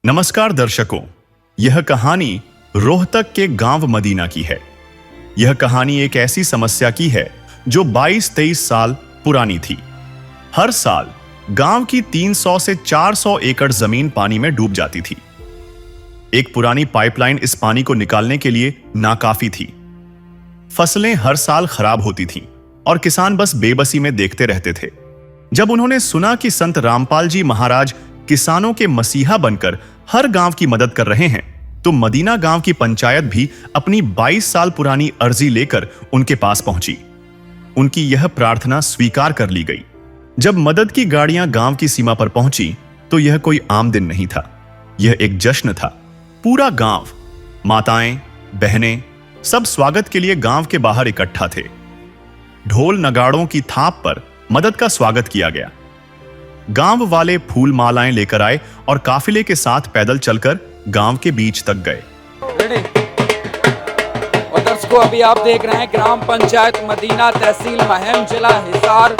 नमस्कार दर्शकों, यह कहानी रोहतक के गांव मदीना की है। यह कहानी एक ऐसी समस्या की है जो 22-23 साल पुरानी थी। हर साल गांव की 300 से 400 एकड़ जमीन पानी में डूब जाती थी। एक पुरानी पाइपलाइन इस पानी को निकालने के लिए नाकाफी थी। फसलें हर साल खराब होती थीं और किसान बस बेबसी में देखते रहते थे। जब उन्होंने सुना कि संत रामपाल जी महाराज किसानों के मसीहा बनकर हर गांव की मदद कर रहे हैं, तो मदीना गांव की पंचायत भी अपनी 22 साल पुरानी अर्जी लेकर उनके पास पहुंची। उनकी यह प्रार्थना स्वीकार कर ली गई। जब मदद की गाड़ियां गांव की सीमा पर पहुंची तो यह कोई आम दिन नहीं था, यह एक जश्न था। पूरा गांव, माताएं, बहनें, सब स्वागत के लिए गांव के बाहर इकट्ठा थे। ढोल नगाड़ों की थाप पर मदद का स्वागत किया गया। गांव वाले फूल मालाएं लेकर आए और काफिले के साथ पैदल चलकर गांव के बीच तक गए। और दर्शकों, अभी आप देख रहे हैं ग्राम पंचायत मदीना, तहसील महम, जिला हिसार,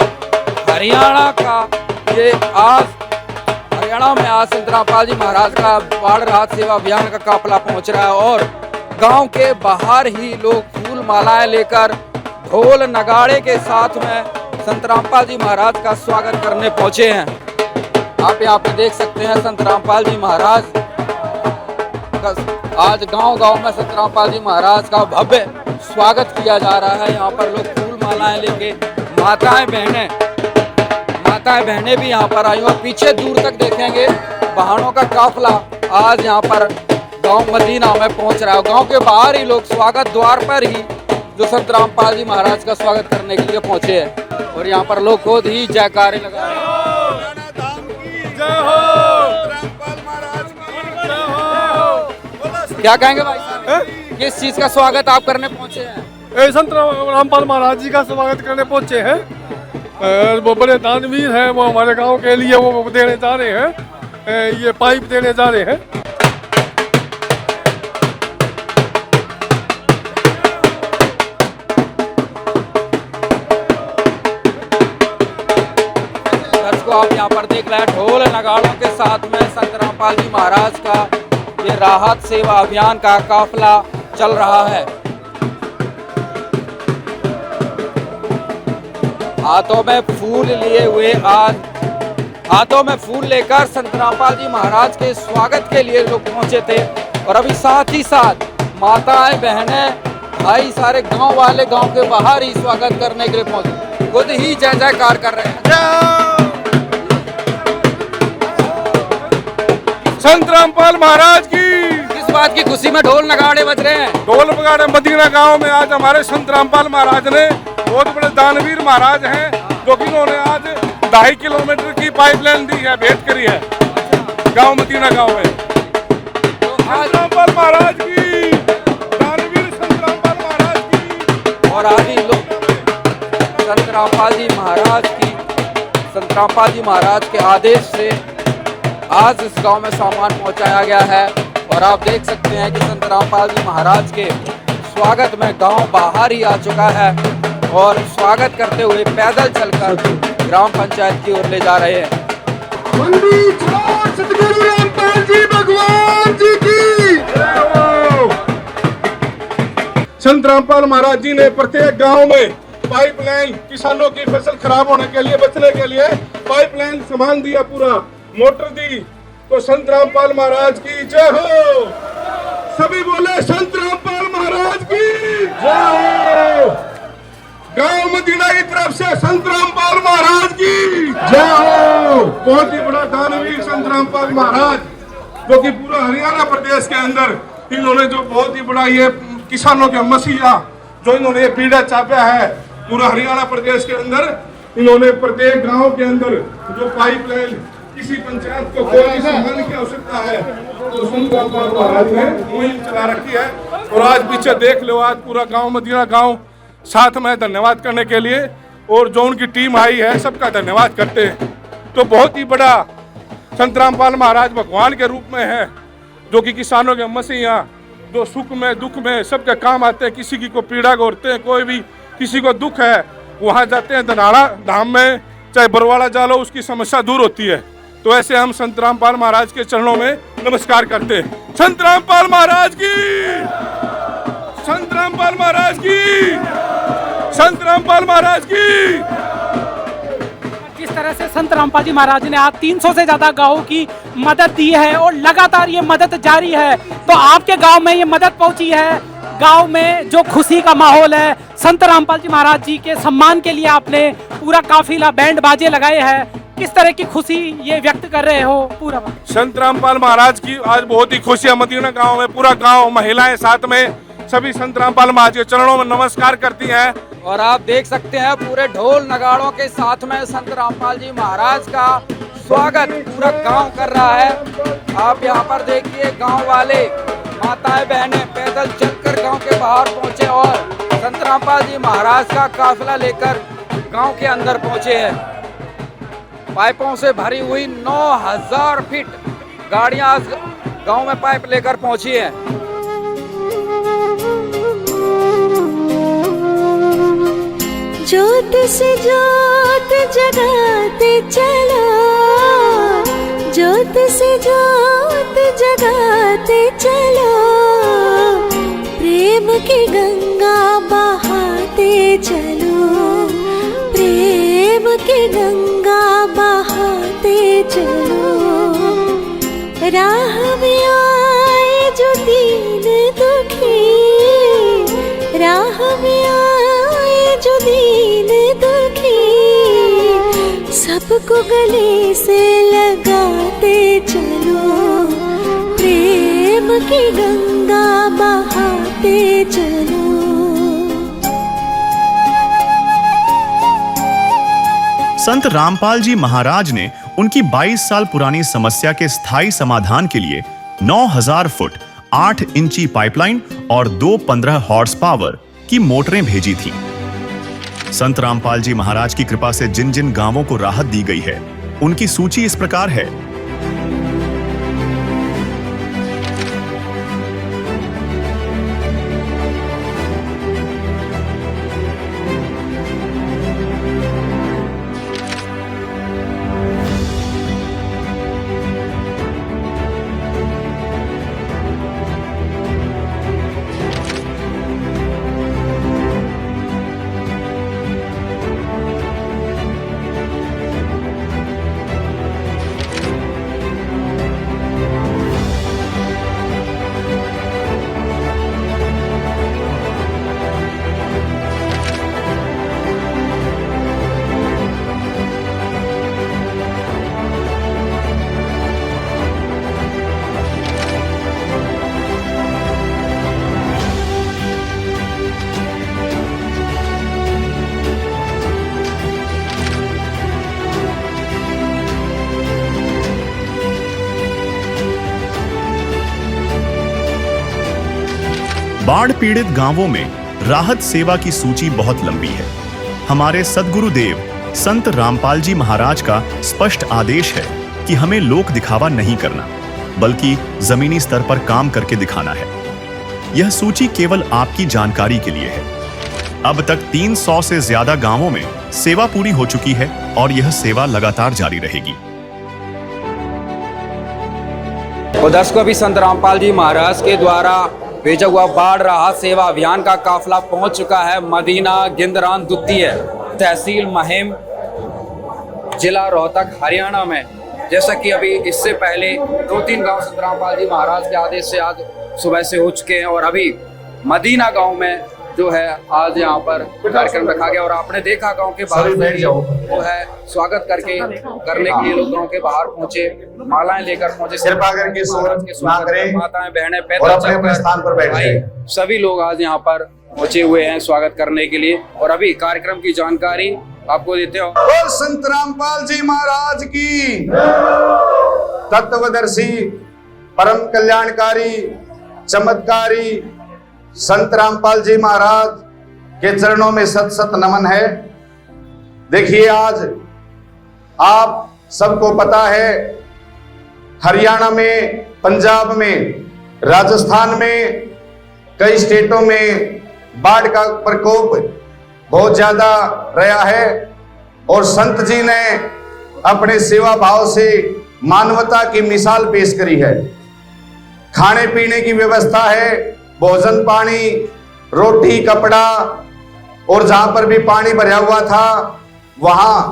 हरियाणा का ये हरियाणा में आज संत रामपाल जी महाराज का बाढ़ राहत सेवा अभियान का काफिला पहुंच रहा है और गांव के बाहर ही लोग फूल मालाएं लेकर ढोल नगाड़े के साथ में संत रामपाल जी महाराज का स्वागत करने पहुंचे हैं। आप यहाँ पे देख सकते हैं संत रामपाल जी महाराज का आज गांव-गांव में संत रामपाल जी महाराज का भव्य स्वागत किया जा रहा है। यहाँ पर लोग फूल मालाएं लेके माताएं बहनें भी यहाँ पर आई और पीछे दूर तक देखेंगे वाहनों का काफिला आज यहाँ पर गांव मदीना में पहुंच रहा है। गांव के बाहर ही लोग स्वागत द्वार पर ही जो संत रामपाल जी महाराज का स्वागत करने के लिए पहुंचे हैं और यहाँ पर लोग खुद ही जयकारे लगा रहे हैं। क्या कहेंगे भाई साहब, किस चीज का स्वागत आप करने पहुंचे हैं? संत रामपाल महाराज जी का स्वागत करने पहुंचे हैं। वो बड़े दानवीर हैं, वो हमारे गांव के लिए वो देने जा रहे हैं, ये पाइप देने जा रहे हैं। आप यहाँ पर देख रहे हैं ढोल नगाड़ों के साथ में संत रामपाल जी महाराज का ये राहत सेवा अभियान का काफिला चल रहा है। हाथों में फूल लिए हुए हाथों में फूल लेकर संत रामपाल जी महाराज के स्वागत के लिए लोग पहुंचे थे और अभी साथ ही साथ माताएं, बहनें, भाई सारे गांव वाले गांव के बाहर ही स्वागत करने के लिए पहुंचे, खुद ही जय जयकार कर रहे हैं। संत रामपाल महाराज की किस बात की खुशी में ढोल नगाड़े बज रहे हैं? ढोल नगाड़े मदीना गांव में आज हमारे संत रामपाल महाराज ने, बहुत बड़े दानवीर महाराज हैं, जो कि उन्होंने आज 2.5 किलोमीटर की पाइपलाइन दी है, भेंट करी है गांव मदीना गांव में। तो संत रामपाल महाराज की, दानवीर संत रामपाल महाराज की। और आज ही लोग संत रामपाल जी महाराज के आदेश से आज इस गांव में सामान पहुंचाया गया है और आप देख सकते हैं कि संत रामपाल जी महाराज के स्वागत में गांव बाहर ही आ चुका है और स्वागत करते हुए पैदल चलकर ग्राम पंचायत की ओर ले जा रहे हैं। सतगुरु रामपाल जी भगवान जी की। संत रामपाल महाराज जी ने प्रत्येक गांव में पाइपलाइन, किसानों की फसल खराब होने के लिए, बचने के लिए पाइपलाइन सामान दिया, पूरा मोटर दी। तो संत रामपाल महाराज की जय हो। सभी बोले संत रामपाल महाराज की जय हो। गांव मदीना की तरफ से संत रामपाल महाराज की जय हो। बहुत ही बड़ा दानवीर संत रामपाल महाराज, जो कि पूरा हरियाणा प्रदेश के अंदर इन्होंने जो बहुत ही बड़ा ये किसानों के मसीहा जो इन्होंने ये बीड़ा चापा है, पूरा हरियाणा प्रदेश के अंदर इन्होंने प्रत्येक गांव के अंदर जो पाइपलाइन, किसी पंचायत को कोई भी सामान की आवश्यकता है तो संत रामपाल महाराज ने मुहिम चला रखी है। और आज पीछे देख लो, आज पूरा गांव मदीना गांव साथ में धन्यवाद करने के लिए, और जो उनकी टीम आई है सबका धन्यवाद करते हैं। तो बहुत ही बड़ा संत रामपाल महाराज भगवान के रूप में है, जो कि किसानों के मसीहा, जो सुख में दुख में सबके काम आते हैं। किसी की को पीड़ा गोरते हैं, कोई भी किसी को दुख है, वहाँ जाते हैं धनाड़ा धाम में, चाहे बरवाड़ा जा लो, उसकी समस्या दूर होती है। तो ऐसे हम संत रामपाल महाराज के चरणों में नमस्कार करते हैं। संत रामपाल महाराज की, संत रामपाल महाराज की, संत रामपाल महाराज की। जिस तरह से संत रामपाल जी महाराज ने आज 300 से ज्यादा गांवों की मदद दी है और लगातार ये मदद जारी है, तो आपके गांव में ये मदद पहुंची है, गांव में जो खुशी का माहौल है, संत रामपाल जी महाराज जी के सम्मान के लिए आपने पूरा काफिला बैंड बाजे लगाए हैं, किस तरह की खुशी ये व्यक्त कर रहे हो पूरा? संत रामपाल महाराज की आज बहुत ही खुशी है। मदीना गांव में पूरा गांव, महिलाएं साथ में, सभी संत रामपाल महाराज के चरणों में नमस्कार करती हैं। और आप देख सकते हैं पूरे ढोल नगाड़ों के साथ में संत रामपाल जी महाराज का स्वागत पूरा गांव कर रहा है। आप यहाँ पर देखिए, गांव वाले, माताएं बहनें पैदल चलकर गांव के बाहर पहुंचे और संत रामपाल जी महाराज का काफिला लेकर गांव के अंदर पहुंचे हैं। पाइपों से भरी हुई 9000 फीट गाड़ियां आज गांव में पाइप लेकर पहुंची हैं। ज्योत से ज्योत जगाते चलो, ज्योत से ज्योत जगाते चलो, प्रेम की गंगा बहाते चलो, प्रेम की गंगा बहाते चलो। राह में आए जो दीन दुखी, राह में आए जो दीन दुखी, सबको गले से लगाते चलो, प्रेम की गंगा बहाते चलो। संत रामपाल जी महाराज ने उनकी 22 साल पुरानी समस्या के स्थायी समाधान के लिए 9000 फुट 8 इंची पाइपलाइन और 2 15 हॉर्स पावर की मोटरें भेजी थीं। संत रामपाल जी महाराज की कृपा से जिन जिन गांवों को राहत दी गई है, उनकी सूची इस प्रकार है। बाढ़ पीड़ित गांवों में राहत सेवा की सूची बहुत लंबी है। हमारे सद्गुरुदेव संत रामपाल जी महाराज का स्पष्ट आदेश है कि हमें लोक दिखावा नहीं करना, बल्कि जमीनी स्तर पर काम करके दिखाना है। यह सूची केवल आपकी जानकारी के लिए है। अब तक 300 से ज्यादा गांवों में सेवा पूरी हो चुकी है और यह सेवा लगातार जारी रहेगी। उधर को भी संत रामपाल जी महाराज के द्वारा भेजा हुआ बाढ़ राहत सेवा अभियान का काफिला पहुंच चुका है मदीना गिंदरान द्वितीय तहसील महिम जिला रोहतक हरियाणा में। जैसा कि अभी इससे पहले 2-3 गांव संत रामपाल जी महाराज के आदेश से आज सुबह से हो चुके हैं और अभी मदीना गांव में जो है आज यहाँ पर कार्यक्रम रखा गया और आपने देखा गांव के बाहर वो है स्वागत करने के लिए लोग गांव के बाहर पहुंचे, मालाएं लेकर पहुंचे, कृपा करके स्वागत माताएं बहनें पैदल चलकर सभी लोग आज यहाँ पर पहुंचे हुए हैं स्वागत करने के लिए। और अभी कार्यक्रम की जानकारी आपको देते हो। और संत रामपाल जी महाराज की तत्वदर्शी परम कल्याणकारी चमत्कारी संत रामपाल जी महाराज के चरणों में सत सत नमन है। देखिए आज आप सबको पता है हरियाणा में, पंजाब में, राजस्थान में, कई स्टेटों में बाढ़ का प्रकोप बहुत ज्यादा रहा है और संत जी ने अपने सेवा भाव से मानवता की मिसाल पेश करी है। खाने पीने की व्यवस्था है, भोजन पानी, रोटी कपड़ा, और जहां पर भी पानी भरा हुआ था वहां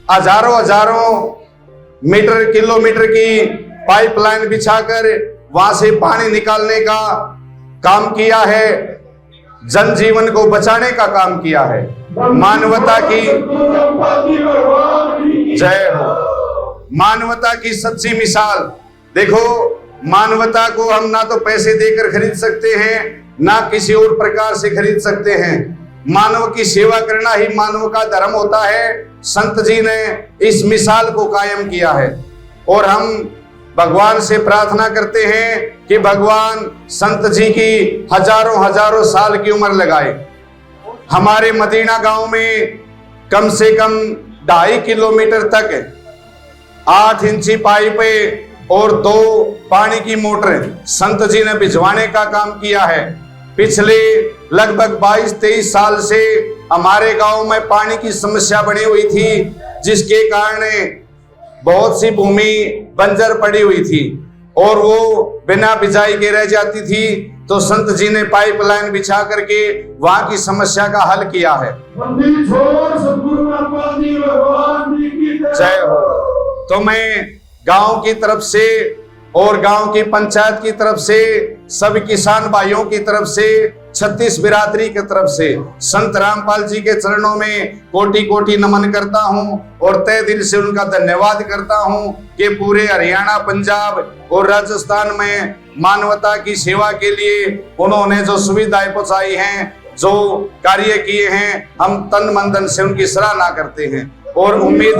हजारों मीटर किलोमीटर की पाइपलाइन बिछाकर वहां से पानी निकालने का काम किया है, जनजीवन को बचाने का काम किया है। मानवता की जय हो, मानवता की सच्ची मिसाल। देखो, मानवता को हम ना तो पैसे देकर खरीद सकते हैं, ना किसी और प्रकार से खरीद सकते हैं। मानव की सेवा करना ही मानव का धर्म होता है। संत जी ने इस मिसाल को कायम किया है और हम भगवान से प्रार्थना करते हैं कि भगवान संत जी की हजारों साल की उम्र लगाए। हमारे मदीना गांव में कम से कम 2.5 किलोमीटर तक 8 इंची पाइपें और 2 पानी की मोटर संत जी ने भिजवाने का काम किया है। पिछले लगभग 22-23 साल से हमारे गांव में पानी की समस्या बनी हुई थी, जिसके कारण बहुत सी भूमि बंजर पड़ी हुई थी और वो बिना बिजाई के रह जाती थी। तो संत जी ने पाइपलाइन बिछा करके वहां की समस्या का हल किया है। जय हो। तो मैं गांव की तरफ से और गांव की पंचायत की तरफ से, सभी किसान भाइयों की तरफ से, 36 बिरादरी की तरफ से संत रामपाल जी के चरणों में कोटि कोटि नमन करता हूं और तहे दिल से उनका धन्यवाद करता हूं कि पूरे हरियाणा, पंजाब और राजस्थान में मानवता की सेवा के लिए उन्होंने जो सुविधाएं पहुंचाई हैं, जो कार्य किए हैं, हम तन मन धन से उनकी सराहना करते हैं और उम्मीद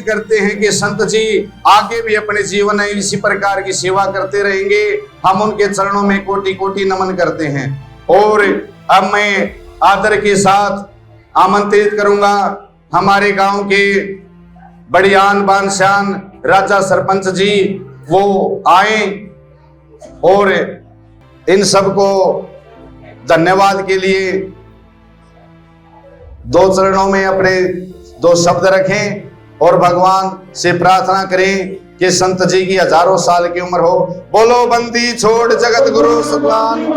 करते हैं कि संत जी आगे भी अपने जीवन में इसी प्रकार की सेवा करते रहेंगे। हम उनके चरणों में कोटि कोटि नमन करते हैं। और अब मैं आदर के साथ आमंत्रित करूंगा हमारे गांव के बड़ी आन बान शान राजा सरपंच जी, वो आए और इन सबको धन्यवाद के लिए 2 चरणों में अपने 2 शब्द रखें और भगवान से प्रार्थना करें कि संत जी की हजारों साल की उम्र हो। बोलो बंदी छोड़ जगत गुरु सतनाम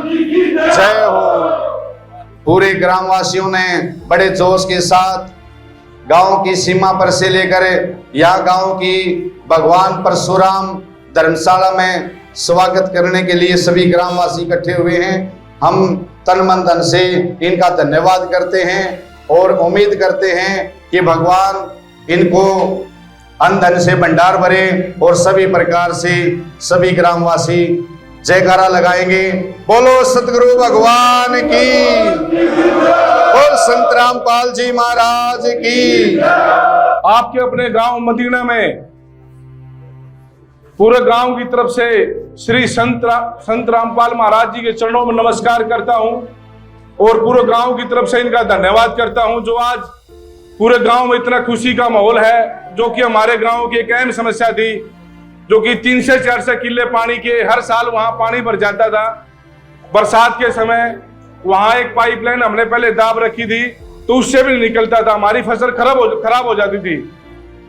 की जय हो। पूरे ग्रामवासियों ने बड़े जोश के साथ गांव की सीमा पर से लेकर यहाँ गांव की भगवान परशुराम धर्मशाला में स्वागत करने के लिए सभी ग्रामवासी इकट्ठे हुए हैं। हम तन मन धन से इनका धन्यवाद करते हैं और उम्मीद करते हैं कि भगवान इनको अन्न धन से भंडार भरे और सभी प्रकार से सभी ग्रामवासी जयकारा लगाएंगे। बोलो सतगुरु भगवान की, बोल संत रामपाल जी महाराज की। आपके अपने गांव मदीना में पूरे गांव की तरफ से श्री संत रामपाल महाराज जी के चरणों में नमस्कार करता हूं और पूरे गांव की तरफ से इनका धन्यवाद करता हूं, जो आज पूरे गांव में इतना खुशी का माहौल है। जो कि हमारे गांव की एक अहम समस्या थी, जो कि 3 से 4 से किले पानी के हर साल वहां पानी भर जाता था। बरसात के समय वहां एक पाइपलाइन हमने पहले दाब रखी थी, तो उससे भी निकलता था, हमारी फसल खराब हो जाती थी।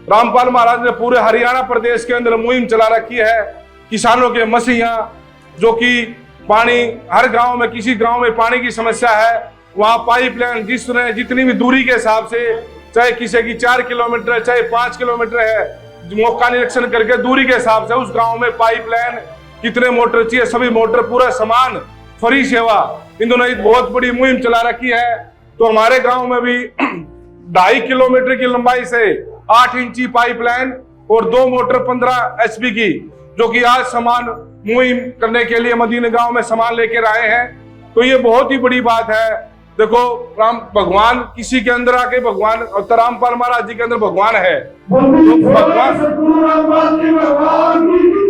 रामपाल महाराज ने पूरे हरियाणा प्रदेश के अंदर मुहिम चला रखी है, किसानों के मसीहा, जो कि पानी हर गांव में, किसी गांव में पानी की समस्या है, वहां पाइपलाइन जितनी भी दूरी के हिसाब से, चाहे किसी की 4 किलोमीटर चाहे 5 किलोमीटर है, मौका निरीक्षण करके दूरी के हिसाब से उस गांव में पाइपलाइन कितने मोटर चाहिए, सभी मोटर पूरा सामान फ्री सेवा, इन दोनों एक बहुत बड़ी मुहिम चला रखी है। तो हमारे गांव में भी 2.5 किलोमीटर की लंबाई से 8 इंची पाइपलाइन और 2 मोटर 15 HP की, जो कि आज सामान मुहिम करने के लिए मदीना गांव में सामान लेकर आए हैं। तो ये बहुत ही बड़ी बात है। देखो, राम भगवान किसी के अंदर आके भगवान, और रामपाल महाराज जी के अंदर भगवान है, तो भगवान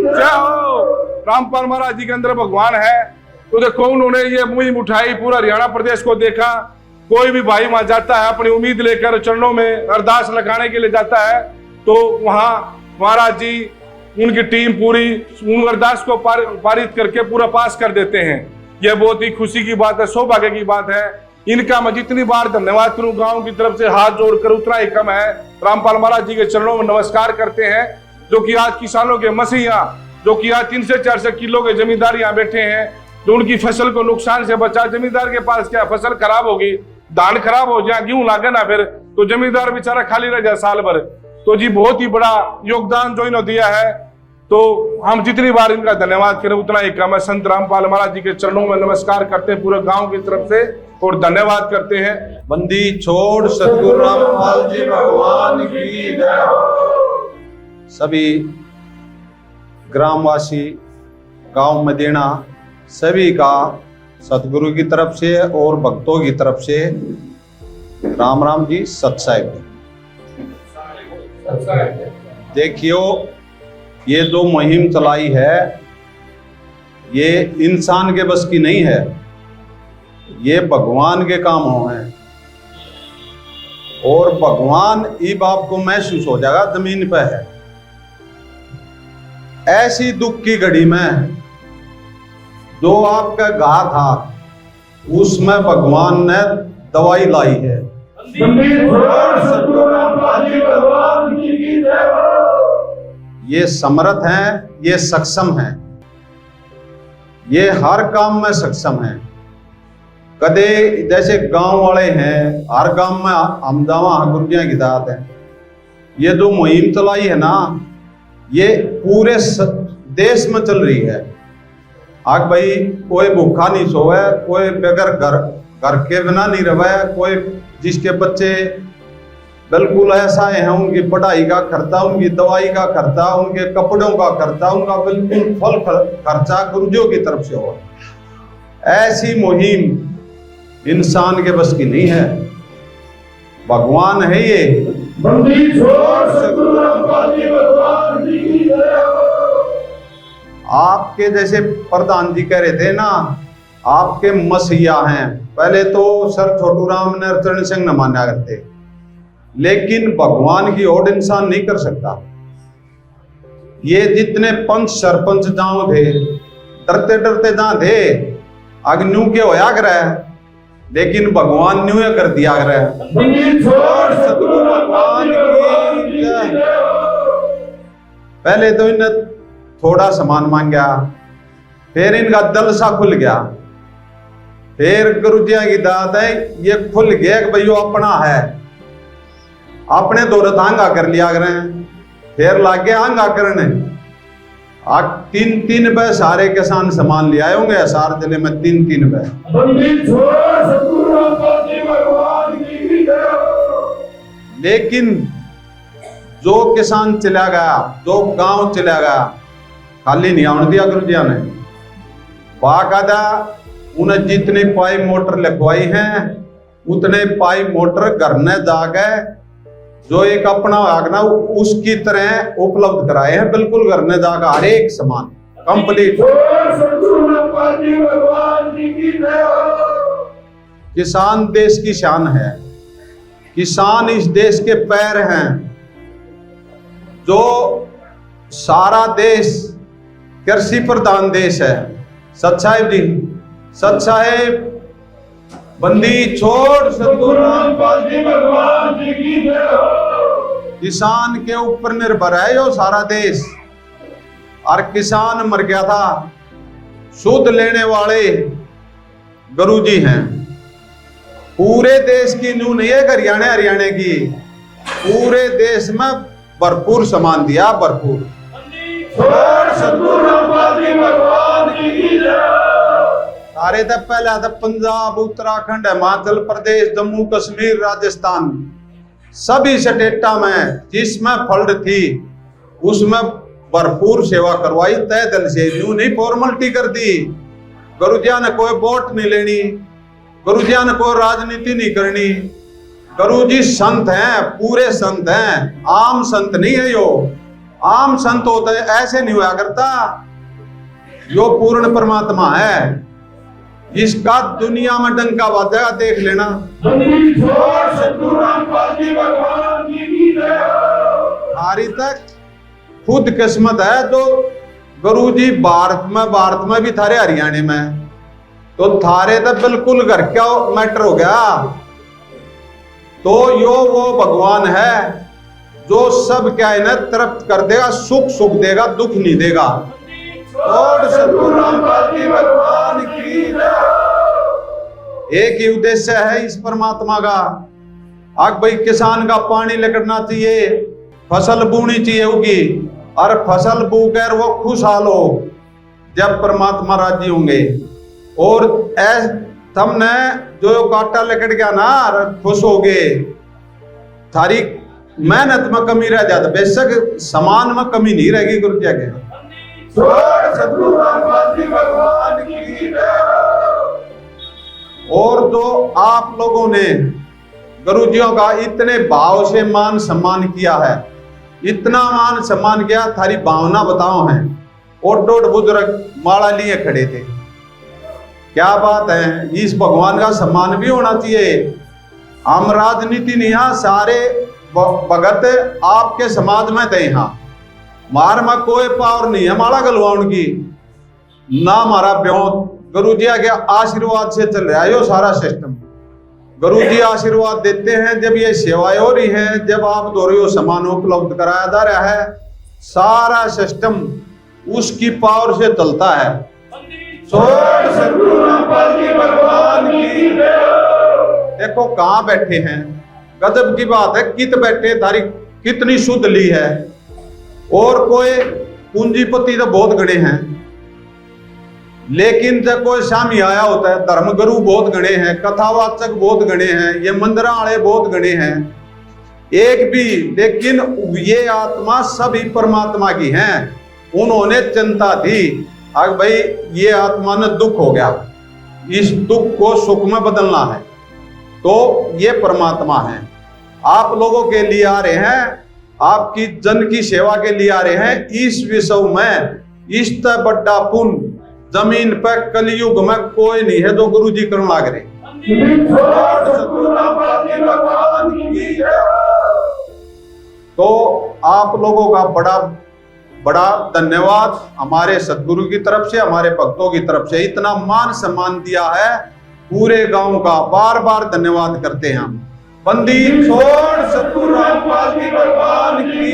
क्या हो, रामपाल महाराज जी के अंदर भगवान है। तो देखो, उन्होंने ये मुहिम उठाई, पूरा हरियाणा प्रदेश को देखा। कोई भी भाई वहां जाता है अपनी उम्मीद लेकर, चरणों में अरदास लगाने के लिए जाता है, तो वहां महाराज जी, उनकी टीम पूरी उन अरदास को पारित करके पूरा पास कर देते हैं। यह बहुत ही खुशी की बात है, सौभाग्य की बात है इनका मैं जितनी बार धन्यवाद करूं गांव की तरफ से हाथ जोड़कर उतना ही कम है। रामपाल महाराज जी के चरणों में नमस्कार करते हैं, जो कि आज किसानों के मसीहा, जो कि आज 300 400 किलो के जमींदार यहाँ बैठे हैं, जो उनकी फसल को नुकसान से बचा। जमींदार के पास क्या, फसल खराब होगी, धान खराब हो जाए, गेहूं लागे ना फिर तो जमींदार बेचारा खाली रह जाए साल भर। तो जी बहुत ही बड़ा योगदान जो इन्होंने दिया है, तो हम जितनी बार इनका धन्यवाद करें उतना ही कम है। संत रामपाल महाराज जी के चरणों में नमस्कार करते हैं पूरे गांव की तरफ से और धन्यवाद करते हैं। बंदी छोड़ सतगुरु रामपाल जी भगवान की जय हो। सभी ग्रामवासी, गांव मदीना सभी का सतगुरु की तरफ से और भक्तों की तरफ से राम राम जी, सत साहिब। देखियो, ये जो मुहिम चलाई है ये इंसान के बस की नहीं है, ये भगवान के काम हो हैं। और भगवान इब आपको महसूस हो जाएगा जमीन पे है। ऐसी दुख की घड़ी में जो आपका घा था उसमें भगवान ने दवाई लाई है। ये समर्थ हैं, ये सक्षम हैं, ये हर काम में सक्षम हैं। कदे जैसे गांव वाले हैं, हर गांव में हम जावा गुरुजिया की दात है। ये जो मुहिम चलाई है ना, ये पूरे देश में चल रही है। आग भाई कोई भूखा नहीं सोवे, कोई बगैर घर के बिना नहीं रहे, कोई जिसके बच्चे बिल्कुल ऐसा है, उनकी पढ़ाई का खर्चा, उनकी दवाई का खर्चा, उनके कपड़ों का खर्चा, उनका बिल्कुल फल खर्चा गुरुजियों की तरफ से हो। ऐसी मुहिम इंसान के बस की नहीं है, भगवान है ये। बंदी छोड़ सतगुरु रामपाल जी भगवान की जय हो। आपके जैसे प्रधान जी कह रहे थे ना, आपके मसीहा हैं। पहले तो सर छोटू राम ने चरण सिंह न माना करते, लेकिन भगवान की ओर इंसान नहीं कर सकता। ये जितने पंच सरपंच जहां थे, डरते डरते जहां थे, अग्न्यू के होया कर, लेकिन भगवान न्यू कर दिया कर। पहले तो इन्हें थोड़ा सामान मांगा, फिर इनका दिल सा खुल गया, फिर गुरुजिया की दात है ये खुल गया कि भाई अपना है, अपने दौरत आंगा कर लिया करें। फिर लागे आंगा करने, आज 3-3 बे सारे किसान सामान ले आए होंगे सार जिले में, 3-3 बे। लेकिन जो किसान चला गया, जो गांव चला गया, खाली नहीं आने दिया गुरुजिया ने। बाकायदा उन्हें जितने पाई मोटर लगवाई हैं उतने पाई मोटर घर ने जाके जो एक अपना आगना उसकी तरह उपलब्ध कराए हैं, बिल्कुल घर ने जाकर हर एक सामान कंप्लीट। किसान देश की शान है, किसान इस देश के पैर हैं। जो सारा देश कृषि प्रधान देश है। सत साहिब जी, सत साहिब। बंदी छोड़ सतगुरु रामपाल जी भगवान जी की जय हो। किसान के ऊपर निर्भर है यो सारा देश, और किसान मर गया था। शुद्ध लेने वाले गुरु जी हैं। पूरे देश की न्यू नहीं है हरियाणा की, पूरे देश में भरपूर सामान दिया, भरपूर। सारे तो पहले था पंजाब, उत्तराखंड, हिमाचल प्रदेश, जम्मू कश्मीर, राजस्थान, सभी स्टेटा में जिसमें फंड थी उसमें भरपूर सेवा करवाई तय दिल से। न्यू नहीं फॉर्मेलिटी कर दी। गुरुजिया ने कोई वोट नहीं लेनी, गुरुजिया ने कोई राजनीति नहीं करनी। गुरुजी संत हैं, पूरे संत हैं, आम संत नहीं है यो। आम संत होते ऐसे नहीं हुआ करता, यो पूर्ण परमात्मा है। इसका दुनिया में डंका बाजेगा, देख लेना। हमारी तक खुद किस्मत है जो गुरुजी भारत में भी थारे हरियाणा में, तो थारे तो बिल्कुल घर क्या मैटर हो गया। तो यो वो भगवान है जो सब क्या है ना तृप्त कर देगा, सुख सुख देगा, दुख नहीं देगा। और सतगुरु रामपाल जी भगवान की एक ही उद्देश्य है इस परमात्मा का, आग भाई किसान का पानी लेकर चाहिए, फसल बोनी चाहिए होगी, और फसल बोकर वो खुशहाल हो जब परमात्मा राजी होंगे। और तुमने जो काटा लेकर गया ना खुश हो गए, थारी मेहनत में कमी रह जाता, बेशक समान में कमी नहीं रहेगी। गुरु क्या कहे सतगुरु रामपाल जी भगवान की। और जो आप लोगों ने गुरु जियों का इतने भाव से मान सम्मान किया है, इतना मान सम्मान किया, थारी भावना बताओ है। और 2 बुजुर्ग माला लिए खड़े थे, क्या बात है। इस भगवान का सम्मान भी होना चाहिए। हम राजनीति नहीं, यहाँ सारे भगत आपके समाज में थे, यहाँ मार में कोई पावर नहीं है माला गलवाउन की ना हमारा ब्यों। गुरु जी आगे आशीर्वाद से चल रहा है यो सारा सिस्टम। गुरु जी आशीर्वाद देते हैं जब ये सेवाएं हो रही है, जब आप दोनों सामान उपलब्ध कराया जा रहा है, सारा सिस्टम उसकी पावर से चलता है। सतगुरु रामपाल जी भगवान की। देखो कहाँ बैठे हैं, गजब की बात है। कित बैठे, तारी कितनी शुद्ध ली है। और कोई पूंजीपति तो बहुत गणे हैं, लेकिन जब कोई शामी आया होता है, धर्मगुरु बहुत गणे हैं, कथावाचक बहुत गणे हैं, ये मंदिर वाले बहुत गणे हैं, एक भी, लेकिन ये आत्मा सभी परमात्मा की हैं। उन्होंने चिंता थी, अगर भाई ये आत्मा ने दुख हो गया, इस दुख को सुख में बदलना है, तो ये परमात्मा है। आप लोगों के लिए आ रहे हैं, आपकी जन की सेवा के लिए आ रहे हैं। इस विश्व में इस बड़ा पुण्य जमीन पर कलयुग में कोई नहीं है जो गुरु जी करने लग रहे। तो आप लोगों का बड़ा बड़ा धन्यवाद हमारे सदगुरु की तरफ से, हमारे भक्तों की तरफ से। इतना मान सम्मान दिया है पूरे गांव का, बार बार धन्यवाद करते हैं हम। बंदी छोड़ सतगुरु रामपाल जी भगवान की।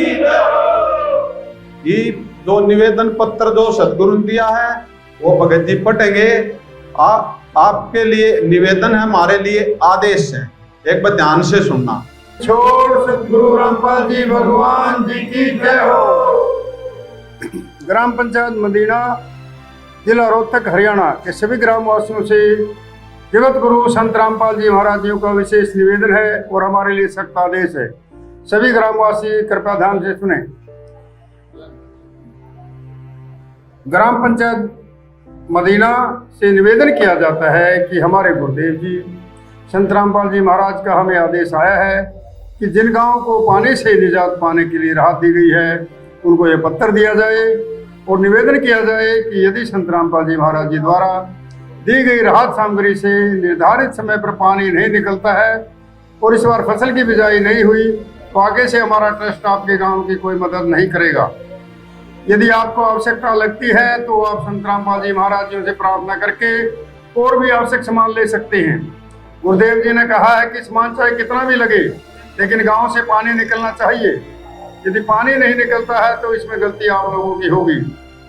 ये जो निवेदन पत्र जो सदगुरु ने दिया है वो भगत जी पढ़ेंगे। आपके लिए निवेदन है, हमारे लिए आदेश है, एक बार ध्यान से सुनना। छोड़ सतगुरु रामपाल जी भगवान जी की जय हो। ग्राम पंचायत मदीना, जिला रोहतक, हरियाणा के सभी ग्रामवासियों से जगत गुरु संत रामपाल जी महाराज जी का विशेष निवेदन है और हमारे लिए सख्त आदेश है। सभी ग्रामवासी कृपया ध्यान से सुने। ग्राम पंचायत मदीना से निवेदन किया जाता है कि हमारे गुरुदेव जी संत रामपाल जी महाराज का हमें आदेश आया है कि जिन गांवों को पानी से निजात पाने के लिए राहत दी गई है उनको ये पत्र दिया जाए और निवेदन किया जाए कि यदि संत रामपाल जी महाराज जी द्वारा दी गई राहत सामग्री से निर्धारित समय पर पानी नहीं निकलता है और इस बार फसल की बिजाई नहीं हुई तो आगे से हमारा ट्रस्ट आपके गांव की कोई मदद नहीं करेगा। यदि आपको आवश्यकता लगती है तो आप संत रामपाल जी महाराज जी से प्रार्थना करके और भी आवश्यक सामान ले सकते हैं। गुरुदेव जी ने कहा है कि सामान चाहे कितना भी लगे लेकिन गांव से पानी निकलना चाहिए। यदि पानी नहीं निकलता है तो इसमें गलती आप लोगों की होगी।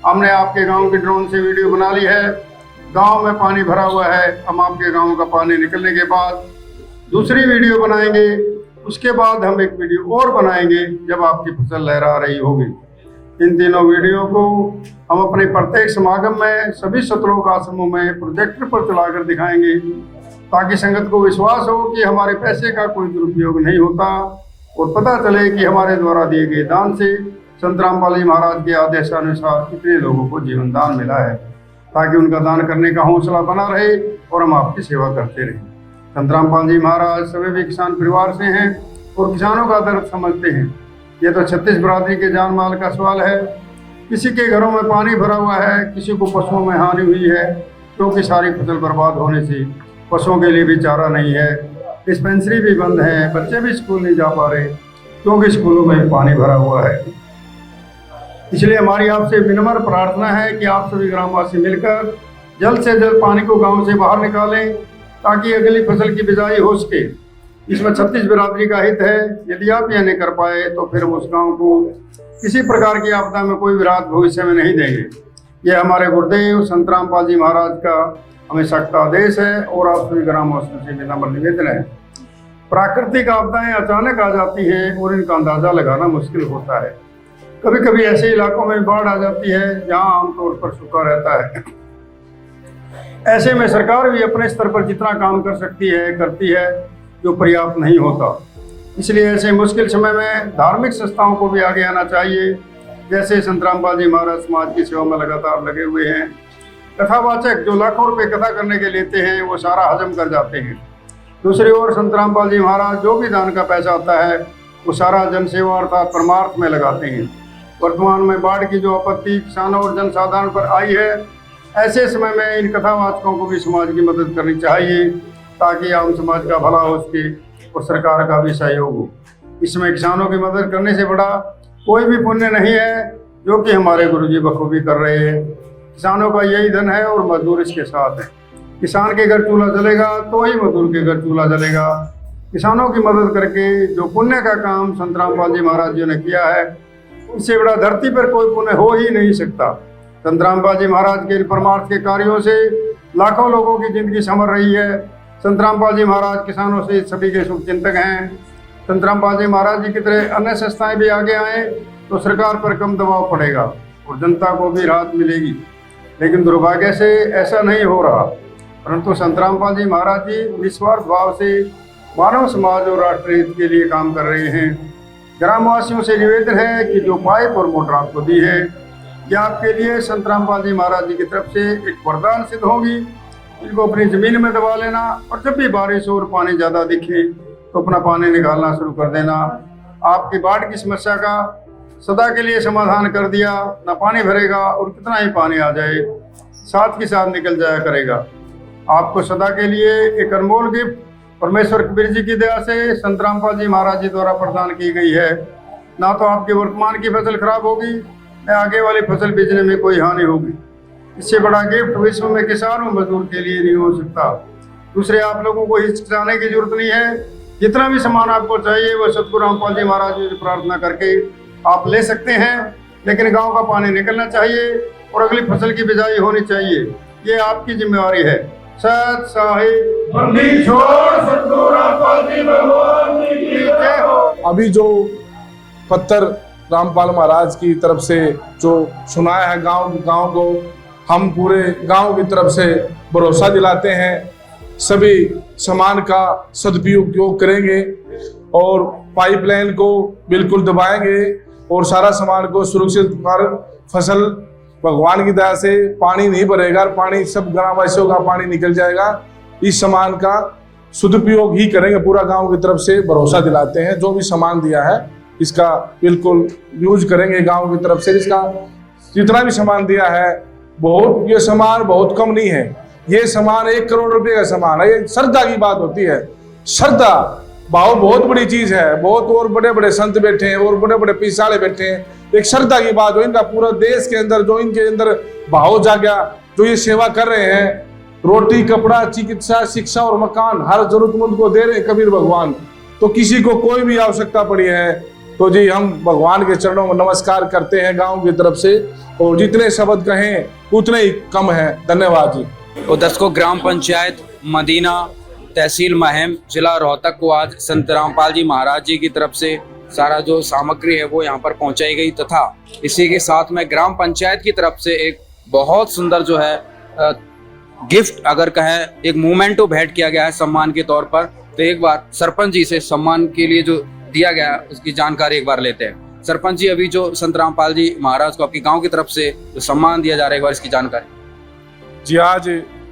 हमने आपके गांव की ड्रोन से वीडियो बना ली है, गांव में पानी भरा हुआ है। हम आपके गांव का पानी निकलने के बाद दूसरी वीडियो बनाएंगे, उसके बाद हम एक वीडियो और बनाएंगे जब आपकी फसल लहरा रही होगी। इन तीनों वीडियो को हम अपने प्रत्येक समागम में सभी सतलोक आश्रमों में प्रोजेक्टर पर चलाकर दिखाएंगे ताकि संगत को विश्वास हो कि हमारे पैसे का कोई दुरुपयोग नहीं होता और पता चले कि हमारे द्वारा दिए गए दान से संत रामपाल जी महाराज के आदेशानुसार कितने लोगों को जीवन दान मिला है, ताकि उनका दान करने का हौसला बना रहे और हम आपकी सेवा करते रहें। संत रामपाल जी महाराज सभी भी किसान परिवार से हैं और किसानों का दर्द समझते हैं। ये तो 36 बरादरी के जान माल का सवाल है। किसी के घरों में पानी भरा हुआ है, किसी को पशुओं में हानि हुई है क्योंकि सारी फसल बर्बाद होने से पशुओं के लिए भी चारा नहीं है। डिस्पेंसरी भी बंद है, बच्चे भी स्कूल नहीं जा पा रहे क्योंकि स्कूलों में पानी भरा हुआ है। इसलिए हमारी आपसे विनम्र प्रार्थना है कि आप सभी ग्रामवासी मिलकर जल्द से जल्द पानी को गांव से बाहर निकालें ताकि अगली फसल की बिजाई हो सके। इसमें 36 बिरादरी का हित है। यदि आप यह नहीं कर पाए तो फिर उस गांव को किसी प्रकार की आपदा में कोई भी राहत भविष्य में नहीं देंगे। यह हमारे गुरुदेव संत रामपाल जी महाराज का हमें सख्त आदेश है और आप सभी ग्रामवासियों से विनम्र निवेदन है। प्राकृतिक आपदाएं अचानक आ जाती हैं और इनका अंदाजा लगाना मुश्किल होता है। कभी कभी ऐसे इलाकों में बाढ़ आ जाती है जहां आमतौर पर सूखा रहता है। ऐसे में सरकार भी अपने स्तर पर जितना काम कर सकती है करती है, जो पर्याप्त नहीं होता। इसलिए ऐसे मुश्किल समय में धार्मिक संस्थाओं को भी आगे आना चाहिए। जैसे संत रामपाल जी महाराज समाज की सेवा में लगातार लगे हुए हैं। कथावाचक जो लाखों रुपए कथा करने के लेते हैं वो सारा हजम कर जाते हैं। दूसरी ओर संत रामपाल जी महाराज जो भी दान का पैसा आता है वो सारा जनसेवा अर्थात परमार्थ में लगाते हैं। वर्तमान में बाढ़ की जो आपत्ति किसानों और जनसाधारण पर आई है, ऐसे समय में इन कथावाचकों को भी समाज की मदद करनी चाहिए ताकि आम समाज का भला हो सके और सरकार का भी सहयोग हो। इसमें किसानों की मदद करने से बड़ा कोई भी पुण्य नहीं है, जो कि हमारे गुरुजी बखूबी कर रहे हैं। किसानों का यही धन है और मजदूर इसके साथ है। किसान के घर चूल्हा जलेगा तो ही मजदूर के घर चूल्हा जलेगा। किसानों की मदद करके जो पुण्य का काम संत रामपाल जी महाराज जी ने किया है, इससे बड़ा धरती पर कोई पुण्य हो ही नहीं सकता। संत रामपाल जी महाराज के परमार्थ के कार्यों से लाखों लोगों की जिंदगी संवर रही है। संत रामपाल जी महाराज किसानों से सभी के शुभ चिंतक हैं। संत रामपाल जी महाराज जी की तरह अन्य संस्थाएं भी आगे आए तो सरकार पर कम दबाव पड़ेगा और जनता को भी राहत मिलेगी। लेकिन दुर्भाग्य से ऐसा नहीं हो रहा, परंतु संत रामपाल जी महाराज जी निस्वार्थ भाव से मानव समाज और राष्ट्र हित के लिए काम कर रहे हैं। ग्रामवासियों से निवेदन है कि जो पाइप और मोटर आपको दी है, यह आपके लिए संत रामपाल जी महाराज जी की तरफ से एक वरदान सिद्ध होगी। इनको अपनी जमीन में दबा लेना और जब भी बारिश और पानी ज़्यादा दिखे तो अपना पानी निकालना शुरू कर देना। आपकी बाढ़ की समस्या का सदा के लिए समाधान कर दिया। ना पानी भरेगा और कितना ही पानी आ जाए साथ के साथ निकल जाया करेगा। आपको सदा के लिए एक अनमोल गिफ्ट परमेश्वर कबीर जी की दया से संत रामपाल जी महाराज जी द्वारा प्रदान की गई है। ना तो आपकी वर्तमान की फसल खराब होगी, न आगे वाली फसल बेचने में कोई हानि होगी। इससे बड़ा गिफ्ट विश्व में किसान और मजदूर के लिए नहीं हो सकता। दूसरे आप लोगों को हिचकिचाने की जरूरत नहीं है। जितना भी सामान आपको चाहिए वो सतगुरु रामपाल जी महाराज जी से प्रार्थना करके आप ले सकते हैं। लेकिन गांव का पानी निकलना चाहिए और अगली फसल की बिजाई होनी चाहिए। ये आपकी जिम्मेवारी है। सत साहिब बंदी छोड़ सतगुरु रामपाल जी भगवान की जय हो। अभी जो पत्थर रामपाल महाराज की तरफ से जो सुनाया है गांव को, हम पूरे गांव की तरफ से भरोसा दिलाते हैं। सभी सामान का सदुपयोग करेंगे और पाइपलाइन को बिल्कुल दबाएंगे और सारा सामान को सुरक्षित कर फसल भगवान की दया से पानी नहीं भरेगा, पानी सब ग्रामवासियों का पानी निकल जाएगा। इस सामान का सदुपयोग ही करेंगे। पूरा गांव की तरफ से भरोसा दिलाते हैं। जो भी सामान दिया है इसका बिल्कुल यूज करेंगे गांव की तरफ से। इसका जितना भी सामान दिया है बहुत, ये सामान बहुत कम नहीं है। ये सामान 1 करोड़ रुपए का सामान है। ये श्रद्धा की बात होती है। श्रद्धा भाव बहुत बड़ी चीज है। बहुत और बड़े बड़े संत बैठे हैं और बड़े बड़े पिसाड़े बैठे हैं। एक श्रद्धा की बात हो। इनका पूरा देश के अंदर जो इनके अंदर भाव जागा, जो ये सेवा कर रहे हैं, रोटी कपड़ा चिकित्सा शिक्षा और मकान हर जरूरतमंद को दे रहे हैं कबीर भगवान। तो किसी को कोई भी आवश्यकता पड़ी है तो जी हम भगवान के चरणों में नमस्कार करते हैं गांव की तरफ से। और जितने शब्द कहें उतने ही कम है। धन्यवाद जी। तो दर्शकों, ग्राम पंचायत मदीना, तहसील महम, जिला रोहतक को आज संत रामपाल जी महाराज जी की तरफ से सारा जो सामग्री है वो यहाँ पर पहुँचाई गई तथा इसी के साथ में ग्राम पंचायत की तरफ से एक बहुत सुंदर जो है गिफ्ट अगर कहें एक मोमेंटो भेंट किया गया है सम्मान के तौर पर। तो एक बार सरपंच जी से सम्मान के लिए जो दिया गया उसकी जानकारी एक बार लेते हैं। सरपंच जी, अभी जो संत रामपाल जी महाराज को आपके गांव की तरफ से जो सम्मान दिया जा रहा है, एक बार इसकी जानकारी। जी, आज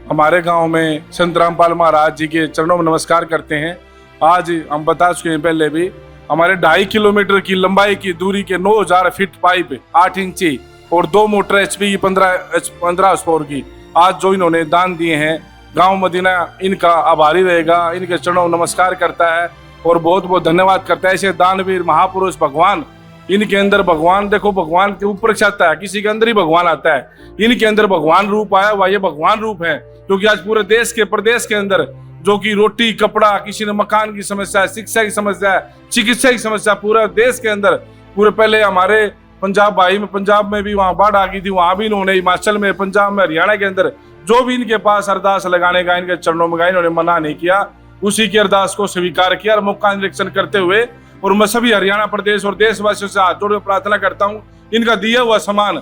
हमारे गांव में संत रामपाल महाराज जी के चरणों में नमस्कार करते हैं। आज हम बता चुके हैं पहले भी, हमारे 2.5 किलोमीटर की लंबाई की दूरी के 9000 फीट पाइप 8 इंची और 2 मोटर HP की 15 स्पोर की आज जो इन्होंने दान दिए हैं, गांव मदीना इनका आभारी रहेगा। इनके चरणों में नमस्कार करता है और बहुत बहुत धन्यवाद करता है। ऐसे दानवीर महापुरुष भगवान इनके अंदर भगवान, देखो भगवान के ऊपर चाहता है, किसी के अंदर ही भगवान आता है। इनके अंदर भगवान रूप आया हुआ, ये भगवान रूप है। क्योंकि आज पूरे देश के प्रदेश के अंदर जो कि रोटी कपड़ा, किसी ने मकान की समस्या है, शिक्षा की समस्या है, चिकित्सा की समस्या, पूरे देश के अंदर पूरे पहले हमारे पंजाब में भी वहां बाढ़ आ गई थी, वहां भी इन्होंने, हिमाचल में, पंजाब में, हरियाणा के अंदर जो भी इनके पास अरदास लगाने का, इनके चरणों में गए, इन्होंने मना नहीं किया, उसी की अरदास को स्वीकार किया। और मौका निरीक्षण करते हुए और मैं सभी हरियाणा प्रदेश और देशवासियों से हाथ जोड़ प्रार्थना करता हूँ, इनका दिया हुआ सामान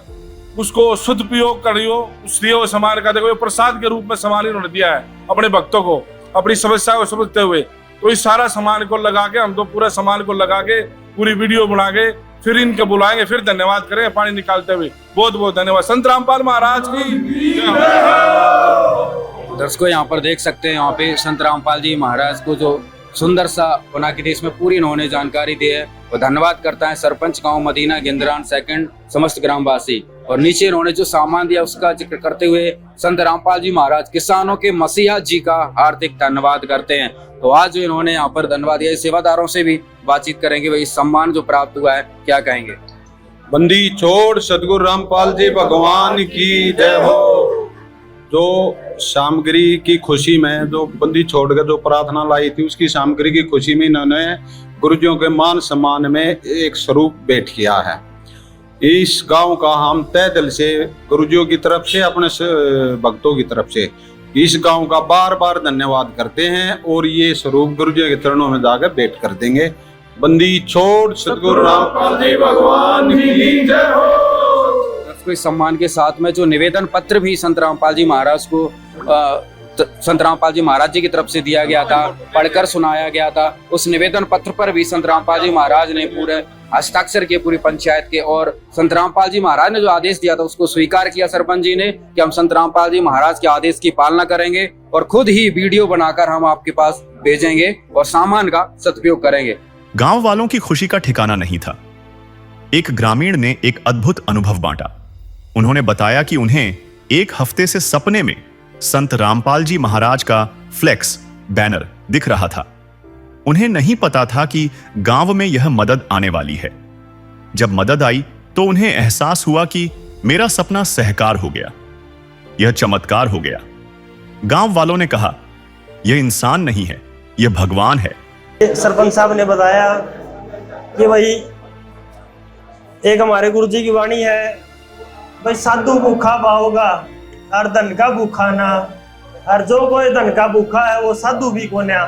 उसको सदुपयोग करियो। उस दिए हुए सामान का देखो प्रसाद के रूप में सामान इन्होंने दिया है अपने भक्तों को, अपनी समस्या को समझते हुए। तो इस सारा सामान को लगा के, हम तो पूरा सामान को लगा के पूरी वीडियो बना के फिर इनके बुलाएंगे, फिर धन्यवाद करेंगे पानी निकालते हुए। बहुत बहुत धन्यवाद। संत रामपाल महाराज की। दर्शकों यहाँ पर देख सकते हैं, यहाँ पे संत रामपाल जी महाराज को जो सुंदर सा बना के इसमें पूरी इन्होंने जानकारी दी है। और धन्यवाद करता है सरपंच गांव मदीना गिंदरान सेकंड समस्त ग्रामवासी। और नीचे इन्होंने जो सामान दिया उसका जिक्र करते हुए संत रामपाल जी महाराज किसानों के मसीहा जी का हार्दिक धन्यवाद करते हैं। तो आज जो इन्होंने यहाँ पर धन्यवाद दिया, सेवादारों से भी बातचीत करेंगे, वही सम्मान जो प्राप्त हुआ है क्या कहेंगे। बंदी छोड़ सदगुरु रामपाल जी भगवान की जय हो। जो सामग्री की खुशी में, जो बंदी छोड़ कर जो प्रार्थना लाई थी, उसकी सामग्री की खुशी में इन्होंने गुरुजियों के मान सम्मान में एक स्वरूप भेंट किया है। इस गांव का हम तहे दिल से गुरुजियों की तरफ से, अपने भक्तों की तरफ से इस गांव का बार बार धन्यवाद करते हैं। और ये स्वरूप गुरुजियों के चरणों में जाकर भेंट कर देंगे। बंदी छोड़ सदगुरु रामपाल जी भगवान की जय हो। इस सम्मान के साथ में जो निवेदन पत्र भी संत रामपाल जी महाराज को संत रामपाल जी महाराज जी की तरफ से दिया गया था, पढ़कर सुनाया गया था, उस निवेदन पत्र पर भी संत रामपाल जी महाराज ने पूरे हस्ताक्षर किए पूरी पंचायत के। और संत रामपाल जी महाराज ने जो आदेश दिया था उसको स्वीकार किया सरपंच जी ने कि हम संत रामपाल जी महाराज के आदेश की पालना करेंगे और खुद ही वीडियो बनाकर हम आपके पास भेजेंगे और सामान का सदुपयोग करेंगे। गांव वालों की खुशी का ठिकाना नहीं था। एक ग्रामीण ने एक अद्भुत अनुभव बांटा। उन्होंने बताया कि उन्हें एक हफ्ते से सपने में संत रामपाल जी महाराज का फ्लेक्स बैनर दिख रहा था। उन्हें नहीं पता था कि गांव में यह मदद आने वाली है। जब मदद आई तो उन्हें एहसास हुआ कि मेरा सपना साकार हो गया, यह चमत्कार हो गया। गांव वालों ने कहा, यह इंसान नहीं है, यह भगवान है। सरपंच साहब ने बताया कि भाई एक हमारे गुरु जी की वाणी है, भाई साधु भूखा पाओगा और धन का भूखा ना, और जो कोई धन का भूखा है वो साधु भी कोन्या।